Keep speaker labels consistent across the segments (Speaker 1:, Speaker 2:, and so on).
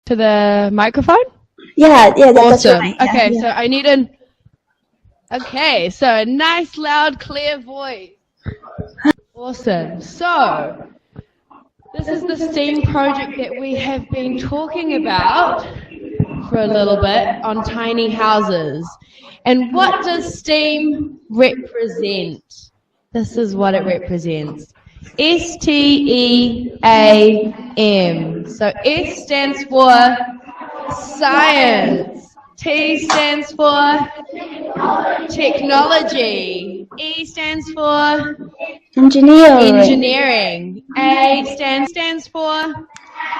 Speaker 1: to the microphone?
Speaker 2: Yeah, that's
Speaker 1: awesome.
Speaker 2: right.
Speaker 1: Okay,
Speaker 2: yeah.
Speaker 1: so I need an. Okay, so a nice, loud, clear voice. Awesome. So, this is the STEAM project that we have been talking about for a little bit on tiny houses. And what does STEAM represent? This is what it represents. STEAM. So S stands for science. T stands for technology. E stands for engineering. A stands for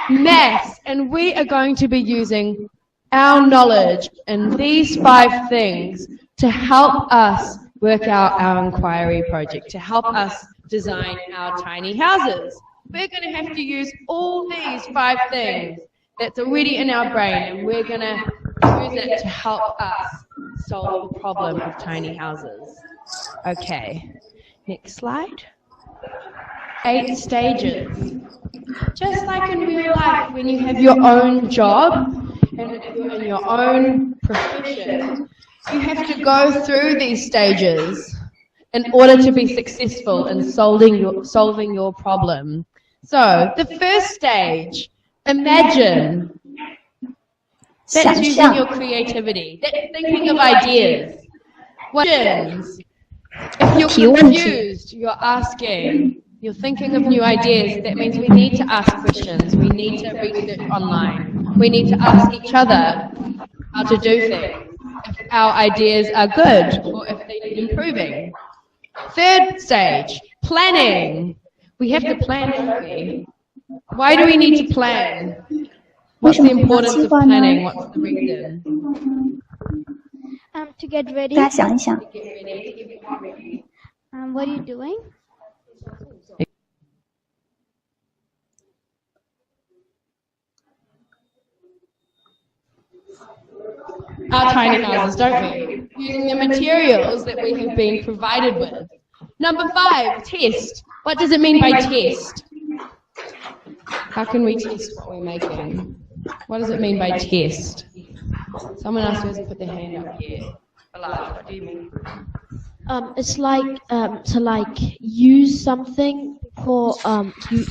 Speaker 1: maths. And we are going to be using our knowledge in these 5 things to help us work out our inquiry project, to help us design our tiny houses. We're going to have to use all these 5 things that's already in our brain, and we're going to use it to help us solve the problem of tiny houses. Okay, next slide. 8 stages. Just like in real life, when you have your own job and you're in your own profession, you have to go through these stages in order to be successful in solving your problem. So, the first stage, imagine. That's using your creativity. That's thinking of ideas. Questions. If you're confused, you're asking. You're thinking of new ideas. That means we need to ask questions. We need to research online. We need to ask each other how to do things. If our ideas are good or if they need improving. Third stage, planning. We have to plan, don't we? Why do we need to plan? What's the importance of planning? What's the reason?
Speaker 3: To get ready.
Speaker 2: To get
Speaker 3: ready. What are you doing?
Speaker 1: Our tiny houses, don't we? Using the materials that we have been provided with. Number 5, test. What does it mean by test? How can we test what we're making? What does it mean by test? Someone else who hasn't put their hand up yet. Elijah, what do you mean?
Speaker 4: It's like to like use something for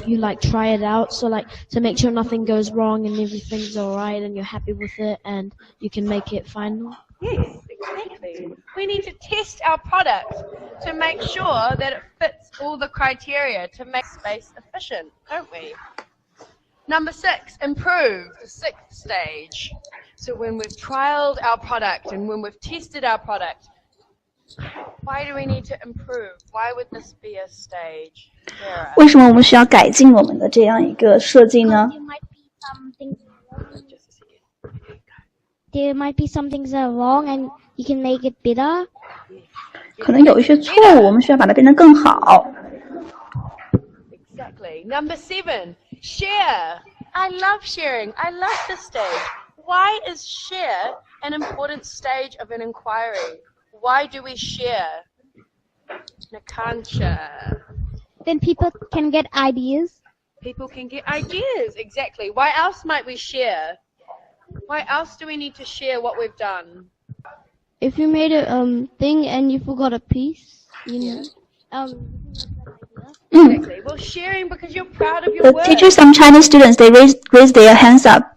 Speaker 4: you like try it out, so like to make sure nothing goes wrong and everything's alright and you're happy with it and you can make it final.
Speaker 1: Yes, exactly. We need to test our product to make sure that it fits all the criteria to make space efficient, don't we? Number 6, improve, the 6th stage. So when we've trialed our product and when we've tested our product, why do we need to improve? Why would this be a stage?
Speaker 2: 为什么我们需要改进我们的这样一个设计呢？
Speaker 3: There might be some things that are wrong and you can make it better.
Speaker 2: 可能有一些错误，我们需要把它变得更好。
Speaker 1: Exactly. Number 7, share. I love sharing. I love this stage. Why is share an important stage of an inquiry? Why do we share? Nakansha.
Speaker 3: Then people can get ideas.
Speaker 1: People can get ideas, exactly. Why else might we share? Why else do we need to share what we've done?
Speaker 4: If you made a thing and you forgot a piece, you know.
Speaker 1: Exactly. Well, sharing because you're proud of your work.
Speaker 2: The teachers, some Chinese students, they raise their hands up.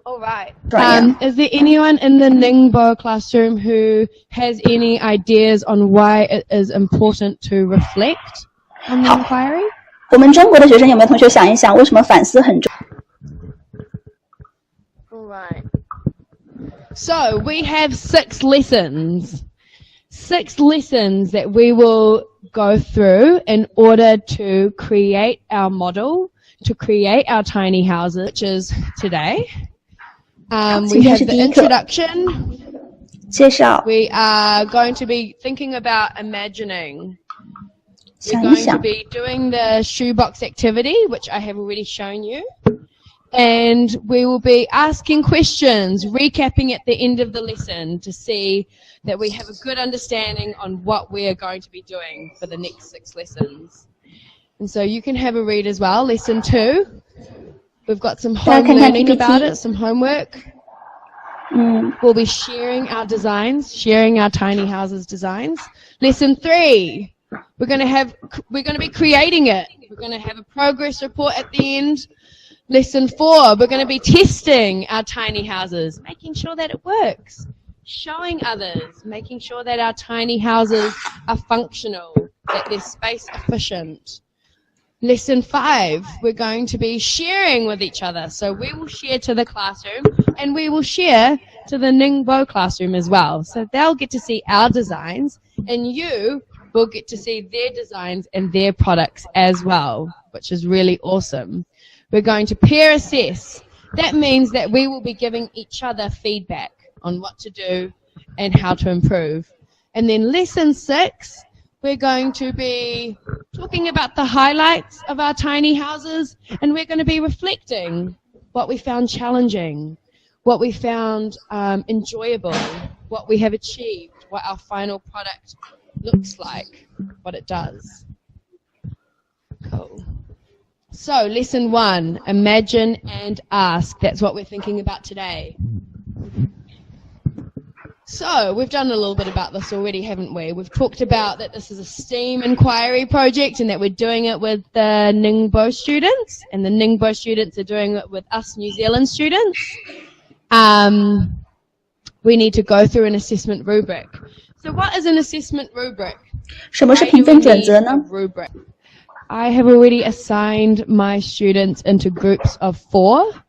Speaker 1: All right. Is there anyone in the Ningbo classroom who has any ideas on why it is important to reflect on the inquiry?
Speaker 2: 我们中国的学生有没有同学想一想，为什么反思很重要？
Speaker 1: All right. So we have 6 lessons. 6 lessons that we will go through in order to create our model, to create our tiny houses, which is today. We have the introduction.
Speaker 2: 介绍。
Speaker 1: We are going to be thinking about imagining. We're going to be doing the shoebox activity, which I have already shown you. And we will be asking questions, recapping at the end of the lesson to see that we have a good understanding on what we are going to be doing for the next 6 lessons. And so you can have a read as well. Lesson 2. We've got some
Speaker 2: 大
Speaker 1: home
Speaker 2: 家看看
Speaker 1: learning about
Speaker 2: PPT
Speaker 1: it, some homework.
Speaker 2: 嗯
Speaker 1: We'll be sharing our designs, sharing our tiny houses designs. Lesson 3. We're going to be creating it. We're going to have a progress report at the end. Lesson 4. We're going to be testing our tiny houses, making sure that it works. Showing others, making sure that our tiny houses are functional, that they're space efficient. Lesson 5, we're going to be sharing with each other. So we will share to the classroom and we will share to the Ningbo classroom as well. So they'll get to see our designs and you will get to see their designs and their products as well, which is really awesome. We're going to peer assess. That means that we will be giving each other feedback on what to do and how to improve. And then lesson 6, we're going to be talking about the highlights of our tiny houses, and we're going to be reflecting what we found challenging, what we found enjoyable, what we have achieved, what our final product looks like, what it does. Cool. So lesson 1, imagine and ask. That's what we're thinking about today. So, we've done a little bit about this already, haven't we? We've talked about that this is a STEAM inquiry project and that we're doing it with the Ningbo students, and the Ningbo students are doing it with us New Zealand students. We need to go through an assessment rubric. So what is an assessment rubric?
Speaker 2: 什么是评分准则呢？
Speaker 1: Rubric. I have already assigned my students into groups of 4.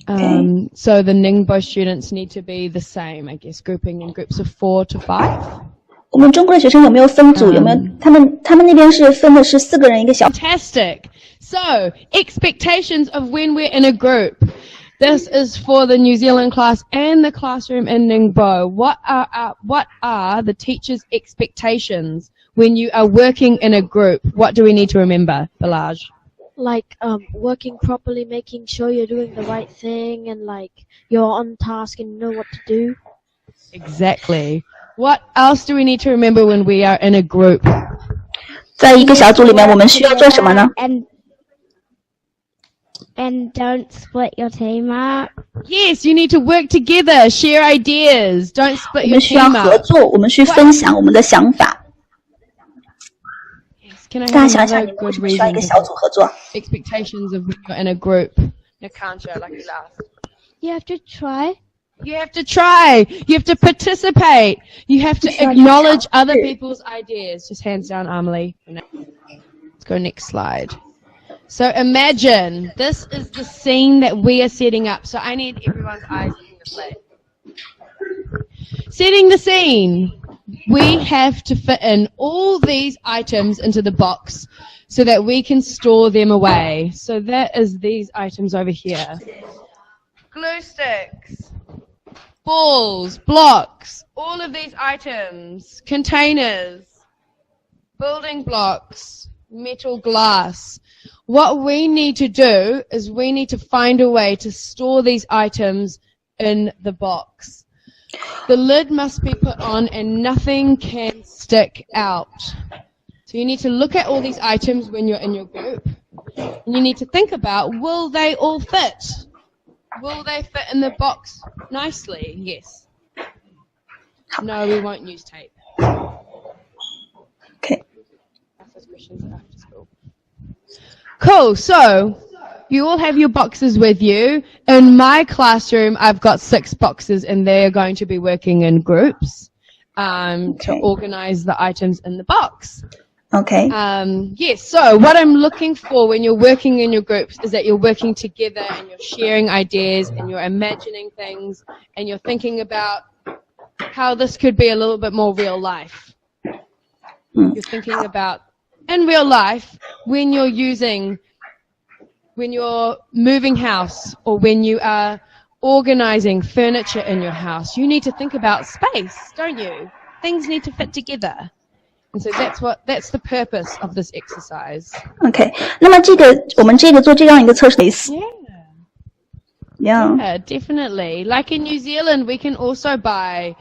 Speaker 1: So the Ningbo students need to be the same, I guess, grouping in groups of 4 to 5.
Speaker 2: 我们中国的学生有没有分组？有没有？他们那边是分的是4个人一个小。
Speaker 1: Fantastic. So expectations of when we're in a group. This is for the New Zealand class and the classroom in Ningbo. What are the teachers' expectations when you are working in a group? What do we need to remember, Balaj?
Speaker 4: Like working properly, making sure you're doing the right thing, and like you're on task and you know what to do.
Speaker 1: Exactly. What else do we need to remember when we are in a group?
Speaker 2: 在一个小组里面，我们需要做什么呢？
Speaker 3: And don't split your team up.
Speaker 1: Yes, you need to work together, share ideas. Don't
Speaker 2: 我
Speaker 1: split your
Speaker 2: 们需要
Speaker 1: team
Speaker 2: 合
Speaker 1: up.
Speaker 2: 作，我们去分享我们的想法。
Speaker 1: Can I
Speaker 2: 大
Speaker 1: have
Speaker 2: 家想想，
Speaker 1: another
Speaker 2: 你们为
Speaker 1: good
Speaker 2: 什么需要一
Speaker 1: reason
Speaker 2: 个
Speaker 1: to
Speaker 2: 小组合作？
Speaker 1: expectations of when you're in a group? Nakanta, lucky last.
Speaker 3: You have to try.
Speaker 1: You have to try. You have to participate. You have to acknowledge other people's ideas. Just hands down, Amelie. Let's go next slide. So imagine this is the scene that we are setting up. So I need everyone's eyes on the plate. Setting the scene. We have to fit in all these items into the box so that we can store them away. So that is these items over here. Glue sticks, balls, blocks, all of these items, containers, building blocks, metal glass. What we need to do is we need to find a way to store these items in the box. The lid must be put on and nothing can stick out. So you need to look at all these items when you're in your group. And you need to think about, will they all fit? Will they fit in the box nicely? Yes. No, we won't use tape.
Speaker 2: Okay.
Speaker 1: Ask questions after school. Cool, so you all have your boxes with you. In my classroom, I've got 6 boxes and they're going to be working in groups to organize the items in the box.
Speaker 2: Okay.
Speaker 1: Yes, so what I'm looking for when you're working in your groups is that you're working together and you're sharing ideas and you're imagining things and you're thinking about how this could be a little bit more real life. You're thinking about, in real life, when you're moving house or when you are organizing furniture in your house, you need to think about space, don't you? Things need to fit together. And so that's the purpose of this exercise.
Speaker 2: OK， 那么我们做这样一个测试类似。
Speaker 1: Yeah, definitely. Like in New Zealand, we can also buy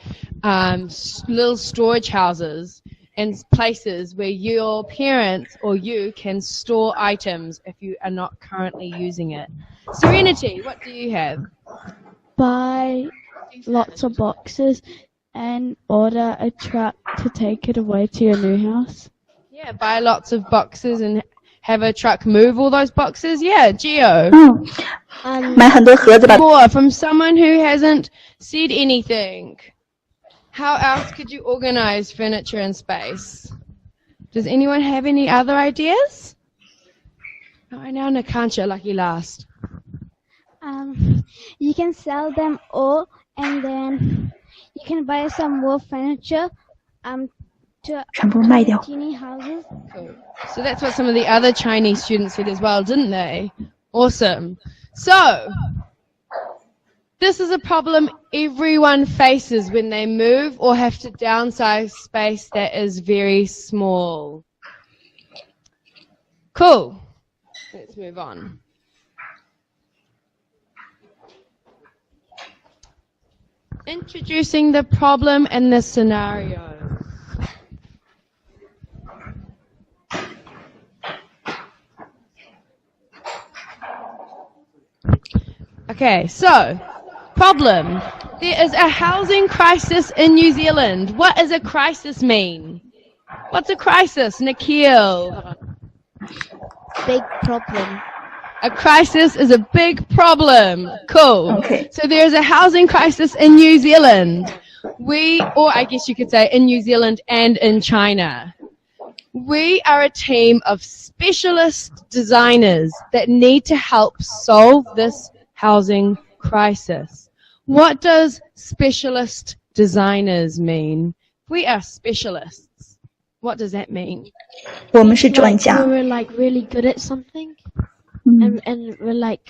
Speaker 1: little storage houses, and places where your parents or you can store items if you are not currently using it. Serenity, what do you have?
Speaker 5: Buy lots of boxes and order a truck to take it away to your new house.
Speaker 1: Yeah, buy lots of boxes and have a truck move all those boxes. Yeah, Geo.
Speaker 2: 买很多盒子把
Speaker 1: More from someone who hasn't said anything. How else could you organize furniture and space? Does anyone have any other ideas? Oh, now Nakansha, lucky last.
Speaker 3: You can sell them all, and then you can buy some more furniture. To
Speaker 2: 全部卖掉。
Speaker 3: teeny houses.
Speaker 1: Cool. So that's what some of the other Chinese students said as well, didn't they? Awesome. So, this is a problem everyone faces when they move or have to downsize space that is very small. Cool. Let's move on. Introducing the problem and the scenario. Okay, so, problem. There is a housing crisis in New Zealand. What does a crisis mean? What's a crisis, Nikhil?
Speaker 4: Big problem.
Speaker 1: A crisis is a big problem. Cool.
Speaker 2: Okay.
Speaker 1: So there's a housing crisis in New Zealand. Or I guess you could say in New Zealand and in China. We are a team of specialist designers that need to help solve this housing crisis. What does specialist designers mean? We are specialists. What does that mean?
Speaker 2: 我们是专家。
Speaker 4: We're like really good at something,
Speaker 2: 嗯
Speaker 4: and we're like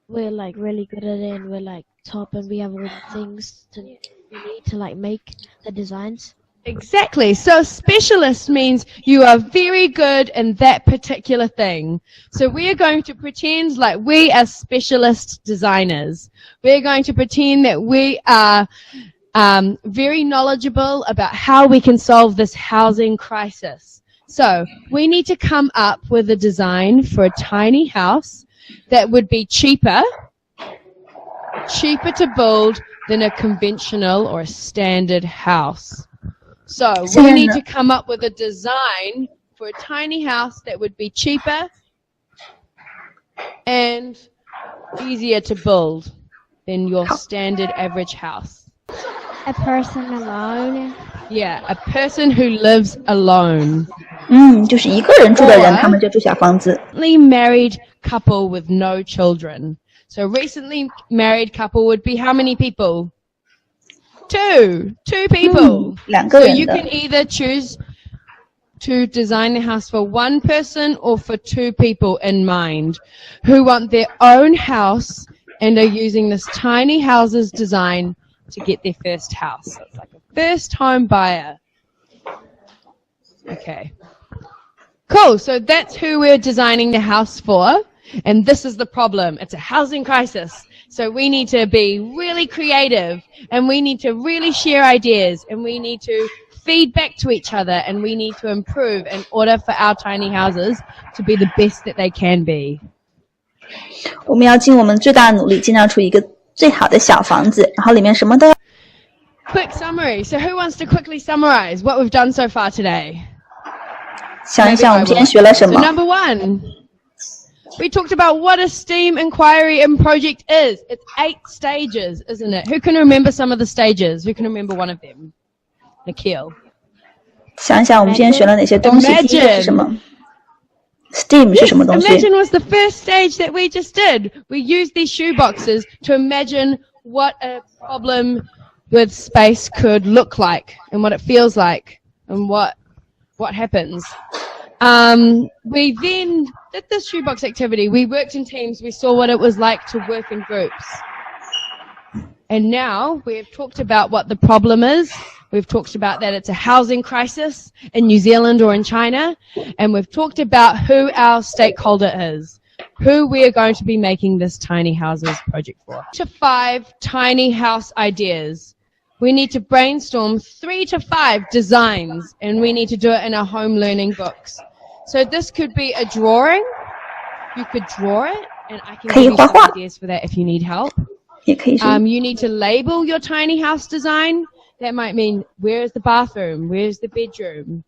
Speaker 4: really good at it, and we're like top, and we have all the things we need to like make the designs.
Speaker 1: Exactly. So specialist means you are very good in that particular thing. So we are going to pretend like we are specialist designers. We're going to pretend that we are very knowledgeable about how we can solve this housing crisis. So we need to come up with a design for a tiny house that would be cheaper to build than a conventional or a standard house. So we need to come up with a design for a tiny house that would be cheaper and easier to build than your standard average house.
Speaker 3: A person alone.
Speaker 1: Yeah, a person who lives alone.
Speaker 2: 就是一个人住的人，他们就住小房子。
Speaker 1: Recently married couple with no children. So recently married couple would be how many people? Two people.
Speaker 2: 两个
Speaker 1: So
Speaker 2: 人
Speaker 1: you
Speaker 2: 的
Speaker 1: can either choose to design the house for one person or for two people in mind who want their own house and are using this tiny houses design to get their first house. So it's like a first home buyer. Okay. Cool. So that's who we're designing the house for. And this is the problem. It's a housing crisis. So we need to be really creative, and we need to really share ideas, and we need to feed back to each other, and we need to improve in order for our tiny houses to be the best that they can be.
Speaker 2: 我们要尽我们最大的努力，建造出一个最好的小房子，然后里面什么都要。
Speaker 1: Quick summary. So who wants to quickly summarize what we've done so far today?
Speaker 2: 想一想我们今天学了什
Speaker 1: So
Speaker 2: 么？
Speaker 1: number one, we talked about what a STEAM inquiry and project is. It's 8 stages, isn't it? Who can remember some of the stages? Who can remember one of them? Nikhil.
Speaker 2: 想一想我们今天学了哪些东西？第一个是什么 ？STEAM 是什么东西？
Speaker 1: Imagine was the first stage that we just did. We used these shoe boxes to imagine what a problem with space could look like and what it feels like and what happens. We then did this shoebox activity. We worked in teams. We saw what it was like to work in groups. And now we've talked about what the problem is. We've talked about that it's a housing crisis in New Zealand or in China. And we've talked about who our stakeholder is, who we are going to be making this tiny houses project for. To 5 tiny house ideas. we need to brainstorm 3 to 5 designs, and we need to do it in our home learning books. So this could be a drawing. You could draw it, and I can give you some ideas for that if you need help. You need to label your tiny house design. That might mean, where's the bathroom? Where's the bedroom?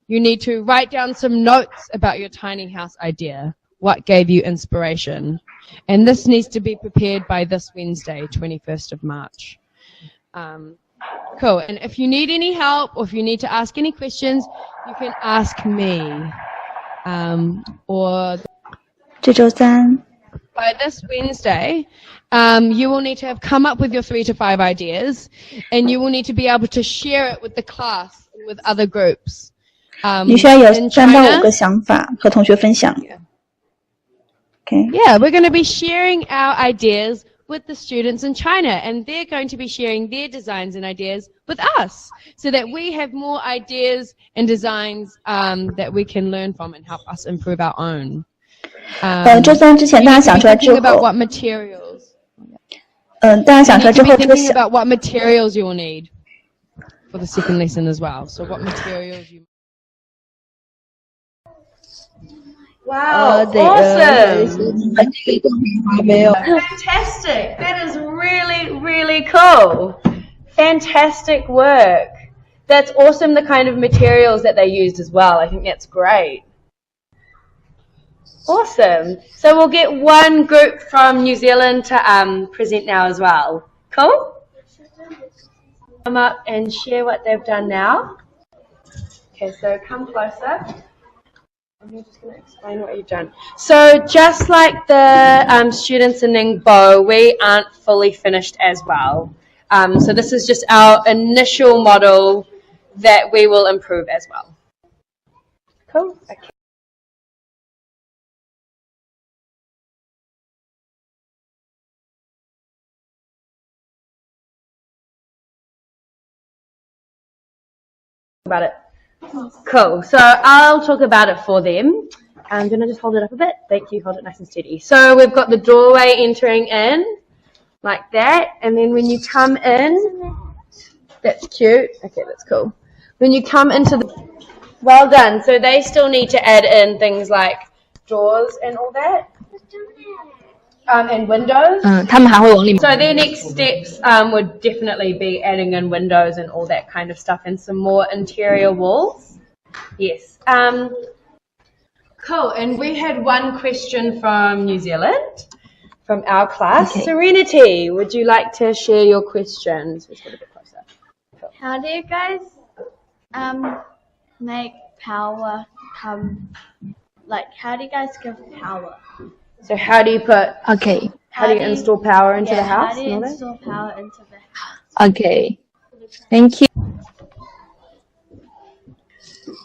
Speaker 1: You need to write down some notes about your tiny house idea. What gave you inspiration? And this needs to be prepared by this Wednesday, 21st of March. Cool. And if you need any help, or if you need to ask any questions, you can ask me. Or
Speaker 2: 这周三
Speaker 1: by this Wednesday, you will need to have come up with your 3 to 5 ideas, and you will need to be able to share it with the class and with other groups.
Speaker 2: 你需要有
Speaker 1: in
Speaker 2: 3到
Speaker 1: China,
Speaker 2: 5个想法和同学分享。Okay.
Speaker 1: Yeah, we're going to be sharing our ideas with the students in China, and they're going to be sharing their designs and ideas with us, so that we have more ideas and designs that we can learn from and help us improve our own.
Speaker 2: 周三之前大家想出来之
Speaker 1: Thinking about
Speaker 2: 后，
Speaker 1: what materials.
Speaker 2: 大家想出来之
Speaker 1: You
Speaker 2: 后，
Speaker 1: need to be
Speaker 2: 这个
Speaker 1: thinking about what materials you will need for the second lesson as well. So what materials you. Wow! Awesome! Fantastic! That is really, really cool. Fantastic work. That's awesome. The kind of materials that they used as well. I think that's great. Awesome. So we'll get one group from New Zealand to present now as well. Cool? Come up and share what they've done now. Okay, so come closer. I'm just going to explain what you've done. So just like the students in Ningbo, we aren't fully finished as well. So this is just our initial model that we will improve as well. Cool. Okay. About it. Cool. So I'll talk about it for them. I'm going to just hold it up a bit. Thank you. Hold it nice and steady. So we've got the doorway entering in like that. And then when you come in, that's cute. Okay, that's cool. When you come into the, well done. So they still need to add in things like doors and all that. And windows. So their next steps would definitely be adding in windows and all that kind of stuff, and some more interior walls. Yes. Cool. And we had one question from New Zealand, from our class. Okay. Serenity, would you like to share your questions? Let's get a bit closer. Cool.
Speaker 5: How do you guys make power come? Like, how do you guys give power?
Speaker 1: So how do you put?
Speaker 2: Okay.
Speaker 1: How do you install power into the house?
Speaker 5: How do you install power into the house?
Speaker 2: Okay. Thank you.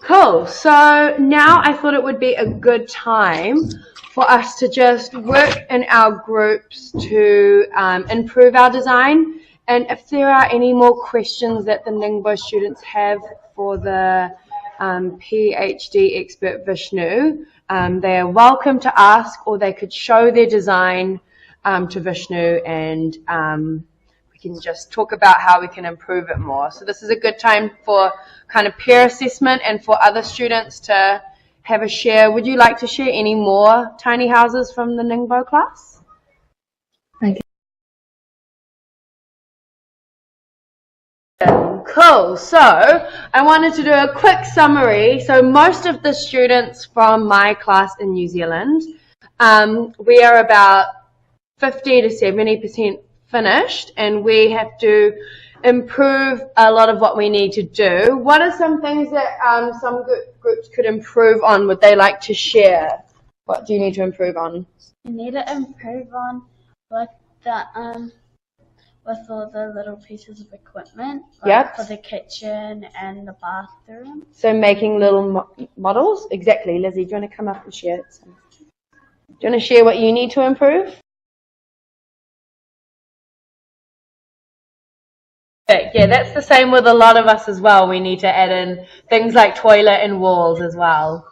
Speaker 1: Cool. So now I thought it would be a good time for us to just work in our groups to improve our design. And if there are any more questions that the Ningbo students have for the PhD expert Vishnu, they are welcome to ask, or they could show their design to Vishnu, and we can just talk about how we can improve it more. So this is a good time for kind of peer assessment and for other students to have a share. Would you like to share any more tiny houses from the Ningbo class?
Speaker 2: Okay.
Speaker 1: Cool. So I wanted to do a quick summary. So most of the students from my class in New Zealand, we are about 50 to 70% finished, and we have to improve a lot of what we need to do. What are some things that some groups could improve on? Would they like to share? What do you need to improve on?
Speaker 5: You need to improve on with the with all the little pieces of equipment, like for the kitchen and the bathroom.
Speaker 1: So making little models? Exactly. Lizzie, do you want to come up and share it? Do you want to share what you need to improve? Yeah, that's the same with a lot of us as well. We need to add in things like toilet and walls as well.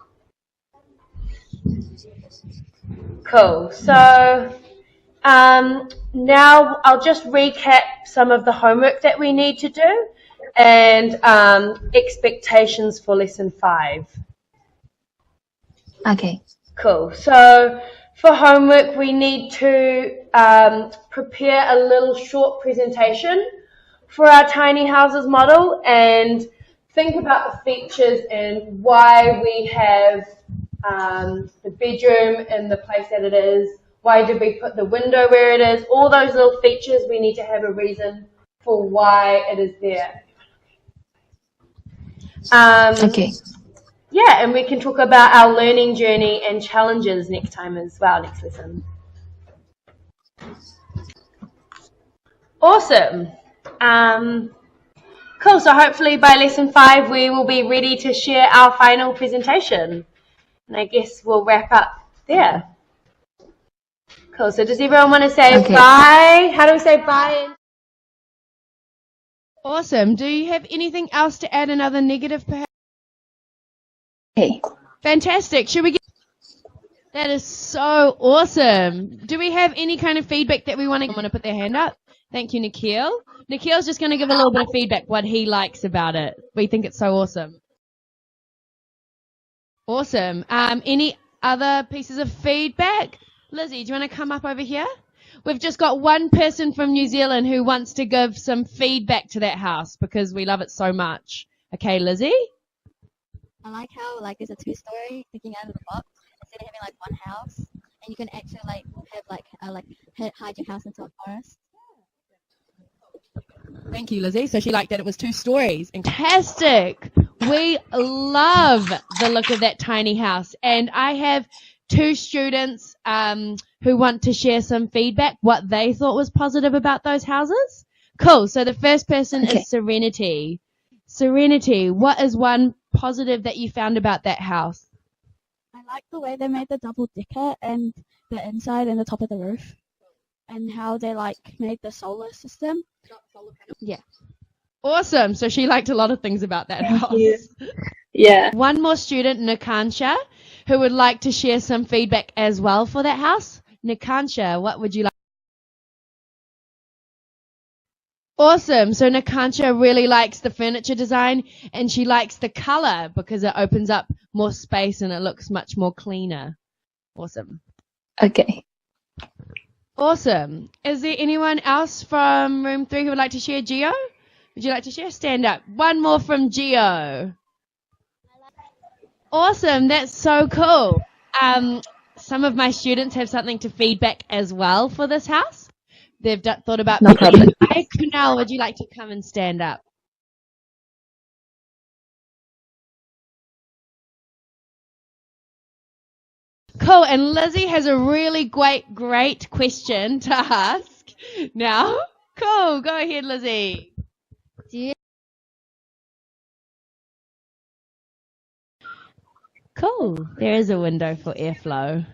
Speaker 1: Cool. So Now I'll just recap some of the homework that we need to do and expectations for lesson 5.
Speaker 2: Okay.
Speaker 1: Cool. So for homework, we need to prepare a little short presentation for our tiny houses model and think about the features and why we have the bedroom in the place that it is. Why did we put the window where it is? All those little features, we need to have a reason for why it is there.
Speaker 2: Okay.
Speaker 1: Yeah, and we can talk about our learning journey and challenges next time as well, next lesson. Awesome. Cool, so hopefully by lesson 5 we will be ready to share our final presentation. And I guess we'll wrap up there. Cool, so does everyone want to say bye? How do we say bye?
Speaker 6: Awesome. Do you have anything else to add, another negative perhaps?
Speaker 2: Okay.
Speaker 6: Fantastic. Should we get... That is so awesome. Do we have any kind of feedback that we want to put their hand up? Thank you, Nikhil. Nikhil's just going to give a little bit of feedback, what he likes about it. We think it's so awesome. Awesome. Any other pieces of feedback? Lizzie, do you want to come up over here? We've just got one person from New Zealand who wants to give some feedback to that house because we love it so much. Okay, Lizzie?
Speaker 7: I like how it's a 2-story thinking out of the box instead of having like one house, and you can actually hide your house into a forest.
Speaker 6: Thank you, Lizzie. So she liked that it was 2 stories.
Speaker 1: Fantastic. We love the look of that tiny house, and I have 2 students who want to share some feedback, what they thought was positive about those houses. Cool. So the first person is Serenity. Serenity, what is one positive that you found about that house?
Speaker 7: I like the way they made the double decker and the inside and the top of the roof, and how they made the solar system.
Speaker 1: Yeah. Awesome. So she liked a lot of things about that house.
Speaker 2: Yeah.
Speaker 1: One more student, Nikansha, who would like to share some feedback as well for that house. Nikansha, what would you like? Awesome. So Nikansha really likes the furniture design and she likes the color because it opens up more space and it looks much more cleaner. Awesome.
Speaker 2: Okay.
Speaker 1: Awesome. Is there anyone else from room 3 who would like to share? Gio? Would you like to share? Stand up. One more from Gio. Awesome. That's so cool. Some of my students have something to feedback as well for this house. They've thought about...
Speaker 2: No problem.
Speaker 1: Hey, Kunal, would you like to come and stand up? Cool. And Lizzie has a really great question to ask now. Cool. Go ahead, Lizzie. Cool. There is a window for airflow.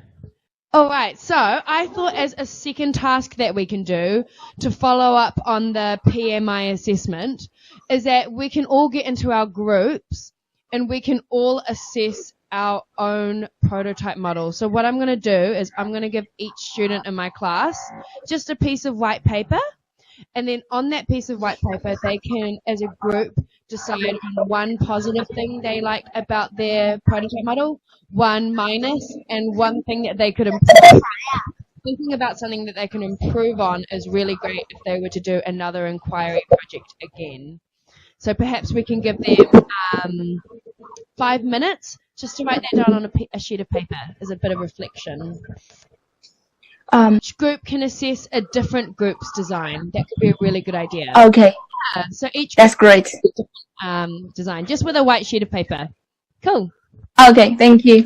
Speaker 1: All right. So I thought as a second task that we can do to follow up on the PMI assessment is that we can all get into our groups and we can all assess our own prototype model. So what I'm going to do is I'm going to give each student in my class just a piece of white paper, and then on that piece of white paper they can, as a group, decide on one positive thing they like about their prototype model, one minus, and one thing that they could improve. Thinking about something that they can improve on is really great if they were to do another inquiry project again. So perhaps we can give them 5 minutes just to write that down on a sheet of paper as a bit of reflection. Each group can assess a different group's design. That could be a really good idea.
Speaker 2: Okay.
Speaker 1: So each
Speaker 2: That's great.
Speaker 1: Design just with a white sheet of paper. Cool.
Speaker 2: Okay, thank you.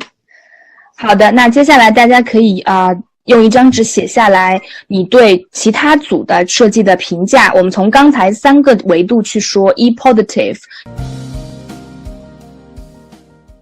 Speaker 2: 好的，那接下来大家可以用一张纸写下来你对其他组的设计的评价。我们从刚才3个维度去说，positive。